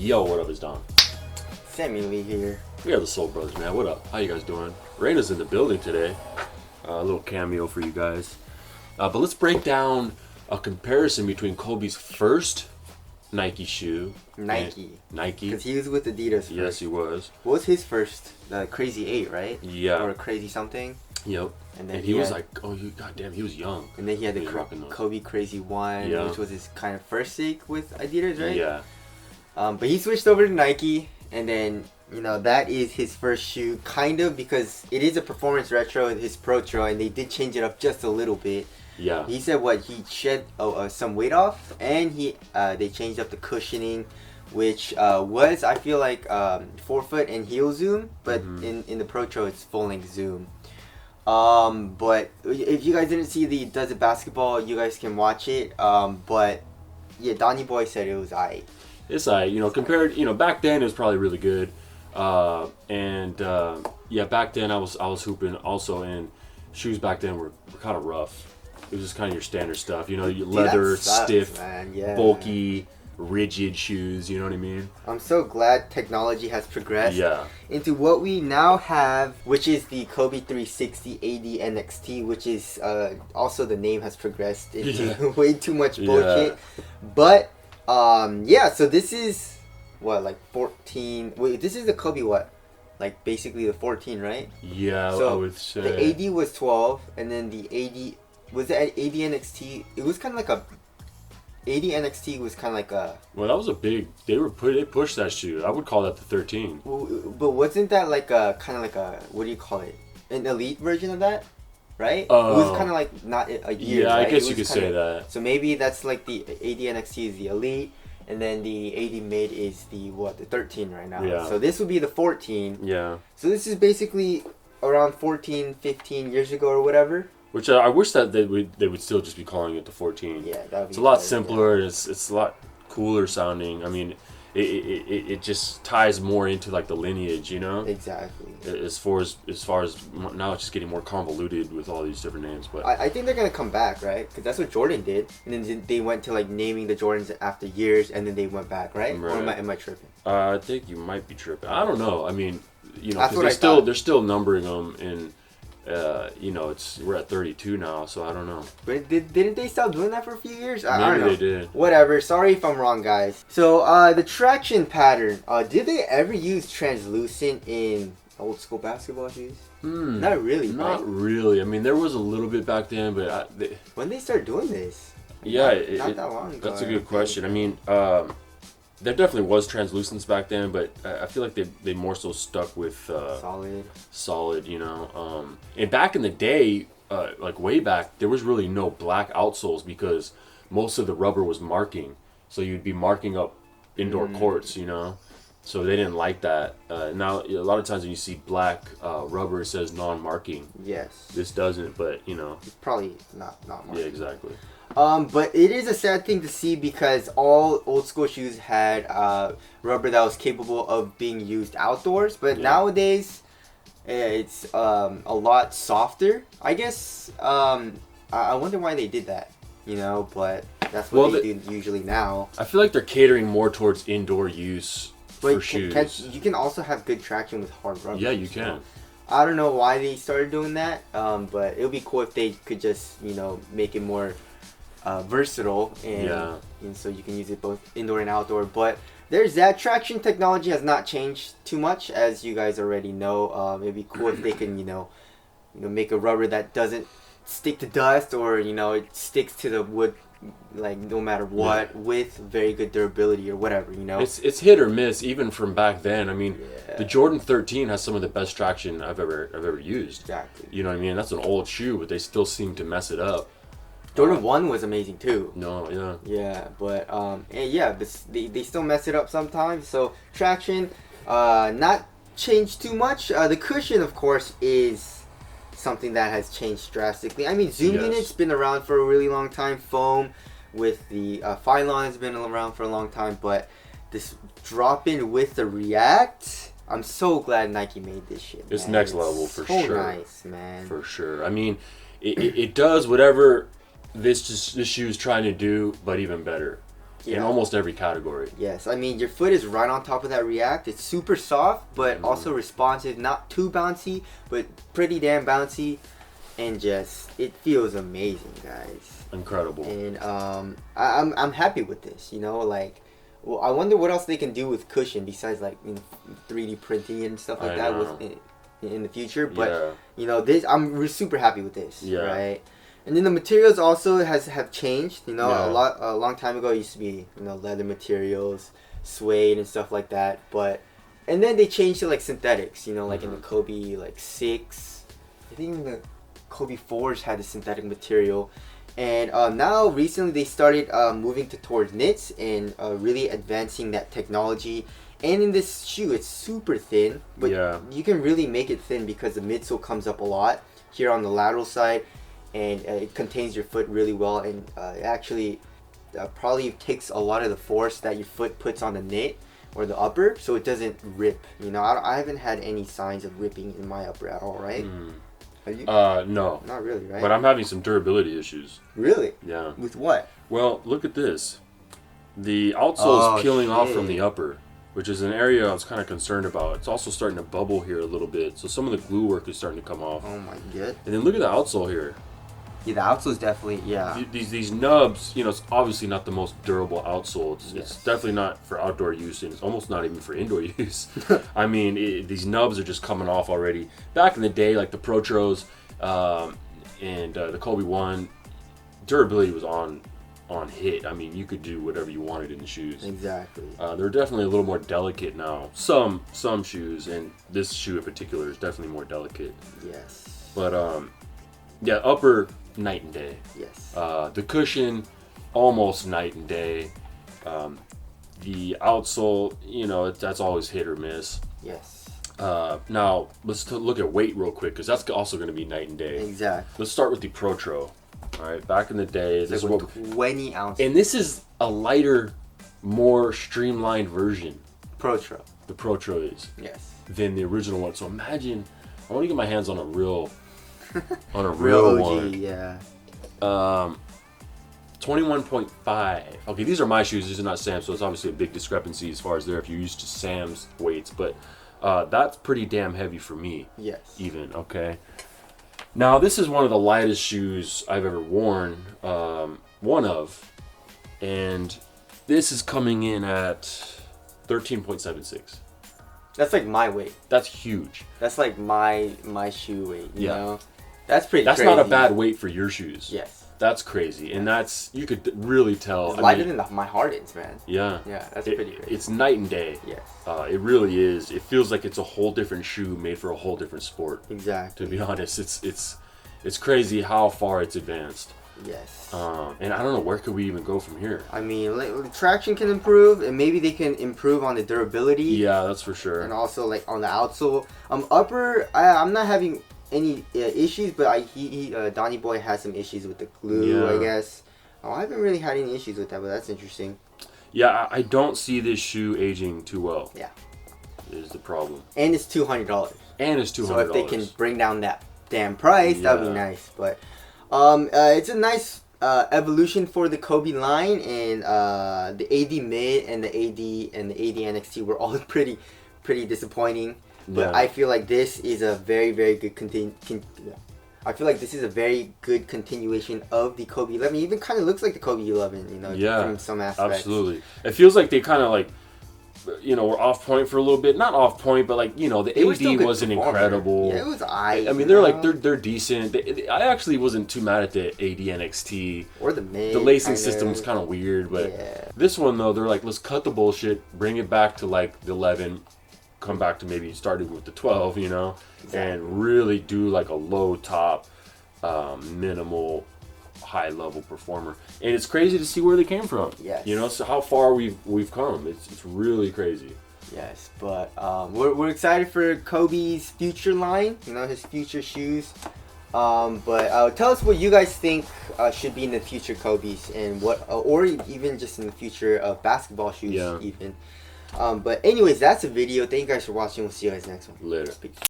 Yo, what up, is Don? Sammy Lee here. We are the Soul Brothers, man. What up? How you guys doing? Raina's in the building today. A little cameo for you guys. But let's break down a comparison between Kobe's first Nike shoe. Nike. Because he was with Adidas first. Yes, he was. What was his first? Crazy 8, right? Yeah. Or Crazy something? Yep. And then he was like, goddamn, he was young. And then he had the Kobe Crazy 1, which was his kind of first take with Adidas, right? Yeah. But he switched over to Nike, and then, that is his first shoe, kind of, because it is a performance retro, his Protro, and they did change it up just a little bit. Yeah. He said he shed some weight off, and they changed up the cushioning, which was, I feel like, forefoot and heel zoom, but in the Protro it's full length zoom. But if you guys didn't see the Does It Basketball, you guys can watch it. But yeah, Donnie Boy said it was aight. It's aight, compared, back then it was probably really good. Back then I was hooping also, and shoes back then were kind of rough. It was just kind of your standard stuff, leather, stiff, bulky, rigid shoes, you know what I mean? I'm so glad technology has progressed into what we now have, which is the Kobe 360 AD NXT, which is also the name has progressed into way too much bullshit. But so this is what, like 14. Wait, this is the Kobe what? Like basically the 14, right? Yeah, so I would say the AD was 12, and then the AD was the AD NXT. It was kind of like AD NXT was kind of like a... Well, that was a big... They pushed that shoe. I would call that the 13. But wasn't that like a... Kind of like a... What do you call it? An elite version of that? Right? It was kind of like not a year, yeah, right? I guess you could say that. So maybe that's like the AD NXT is the elite, and then the AD mid is the 13 right now. Yeah. So this would be the 14. Yeah. So this is basically around 14, 15 years ago or whatever. Which I wish that they would still just be calling it the 14. Yeah, that would be... It's a lot simpler. Yeah. It's a lot cooler sounding. I mean, it just ties more into like the lineage, Exactly. As far as now, it's just getting more convoluted with all these different names. But I think they're gonna come back, right? Because that's what Jordan did, and then they went to like naming the Jordans after years, and then they went back, right? Or am I tripping? I think you might be tripping. I don't know. I mean, because they're still numbering them in. We're at 32 now, so I don't know. But didn't they stop doing that for a few years? I Maybe don't know. They did. Whatever. Sorry if I'm wrong, guys. So the traction pattern. Did they ever use translucent in old school basketball shoes? Not really. Not really. I mean, there was a little bit back then, but when they started doing this? Yeah, not that long ago. That's a good question. I mean, there definitely was translucence back then, but I feel like they more so stuck with solid, and back in the day, like way back, there was really no black outsoles because most of the rubber was marking, so you'd be marking up indoor courts, so they didn't like that. Now a lot of times when you see black rubber, it says non-marking. Yes. This doesn't, but it's probably not marking. Yeah, exactly. But it is a sad thing to see because all old school shoes had rubber that was capable of being used outdoors. But nowadays, it's a lot softer. I guess I wonder why they did that, but that's what they do usually now. I feel like they're catering more towards indoor use for shoes. You can also have good traction with hard rubber. Yeah, you can. I don't know why they started doing that, but it would be cool if they could just, make it more... versatile and so you can use it both indoor and outdoor. But there's that. Traction technology has not changed too much, as you guys already know. It'd be cool if they can make a rubber that doesn't stick to dust, or it sticks to the wood like no matter what, with very good durability or whatever. It's hit or miss even from back then. I mean, the Jordan 13 has some of the best traction I've ever used. Exactly. You know what I mean? That's an old shoe, but they still seem to mess it up. Jordan 1 was amazing too. No, yeah. Yeah, but they still mess it up sometimes. So traction, not changed too much. The cushion, of course, is something that has changed drastically. I mean, Zoom Unit's been around for a really long time. Foam with the Phylon has been around for a long time, but this drop in with the React, I'm so glad Nike made this shit. It's next level for sure. So nice, man. For sure. I mean, it does whatever this shoe is trying to do, but even better. in almost every category. Yes, I mean your foot is right on top of that React. It's super soft, but also responsive. Not too bouncy, but pretty damn bouncy, and just it feels amazing, guys. Incredible. And I'm happy with this. You know, like, well, I wonder what else they can do with cushion besides like 3D printing and stuff like that in the future. But you know, this I'm super happy with this. Yeah. Right. And then the materials also have changed. You know, a long time ago it used to be leather materials, suede and stuff like that. And then they changed to like synthetics. You know, like in the Kobe like 6, I think even the Kobe 4s had a synthetic material. And now recently they started moving towards knits and really advancing that technology. And in this shoe, it's super thin, but you can really make it thin because the midsole comes up a lot here on the lateral side. And it contains your foot really well, and it actually probably takes a lot of the force that your foot puts on the knit or the upper, so it doesn't rip. You know, I haven't had any signs of ripping in my upper at all, right? Have you? No. Not really, right? But I'm having some durability issues. Really? Yeah. With what? Well, look at this. The outsole is peeling off from the upper, which is an area I was kind of concerned about. It's also starting to bubble here a little bit, so some of the glue work is starting to come off. Oh my god. And then look at the outsole here. Yeah, the outsole is definitely, These nubs, it's obviously not the most durable outsole. It's definitely not for outdoor use, and it's almost not even for indoor use. I mean, these nubs are just coming off already. Back in the day, like the Protros and the Kobe 1, durability was on hit. I mean, you could do whatever you wanted in the shoes. Exactly. They're definitely a little more delicate now. Some shoes, and this shoe in particular is definitely more delicate. Yes. But upper, night and day. Yes. The cushion, almost night and day. The outsole, that's always hit or miss. Yes. Now, let's look at weight real quick, because that's also going to be night and day. Exactly. Let's start with the Protro. All right, back in the day, this was 20 ounces. And this is a lighter, more streamlined version. Protro. The Protro is. Yes. Than the original one. So imagine, I want to get my hands on a real real OG, one. Yeah. 21.5. Okay, these are my shoes. These are not Sam's, so it's obviously a big discrepancy as far as there if you're used to Sam's weights. But that's pretty damn heavy for me. Yes. Even, okay. Now, this is one of the lightest shoes I've ever worn. And this is coming in at 13.76. That's like my weight. That's huge. That's like my shoe weight, you know? That's pretty That's crazy. not a bad weight for your shoes. Yes. That's crazy. And you could really tell. It's lighter than my Hardens, man. Yeah. Yeah, that's pretty crazy. It's night and day. Yes. It really is. It feels like it's a whole different shoe made for a whole different sport. Exactly. To be honest, it's crazy how far it's advanced. Yes. And I don't know, where could we even go from here? I mean, the traction can improve, and maybe they can improve on the durability. Yeah, that's for sure. And also, like, on the outsole. Upper, I'm not having any issues, but Donnie Boy has some issues with the glue, I guess. I haven't really had any issues with that, but that's interesting. Yeah, I don't see this shoe aging too well. Yeah. Is the problem. And it's $200. So if they can bring down that damn price, that would be nice. But it's a nice evolution for the Kobe line, and the AD Mid and the AD NXT were all pretty disappointing. But I feel like this is a very, very good I feel like this is a very good continuation of the Kobe 11. It even kind of looks like the Kobe 11, from some aspects. Absolutely. It feels like they kind of like, were off point for a little bit. Not off point, but like, the AD wasn't incredible. Yeah, it was I mean, they're decent. I actually wasn't too mad at the AD NXT. Or the Mid. The lacing system was kind of weird, but this one though, they're like, let's cut the bullshit, bring it back to like the 11, come back to maybe starting with the 12, exactly. And really do like a low top, minimal, high level performer. And it's crazy to see where they came from. Yes. So how far we've come. It's really crazy. Yes, but we're excited for Kobe's future line, his future shoes. But tell us what you guys think should be in the future Kobe's, and or even just in the future of basketball shoes even. But anyways, that's the video. Thank you guys for watching. We'll see you guys next one. Later. Peace.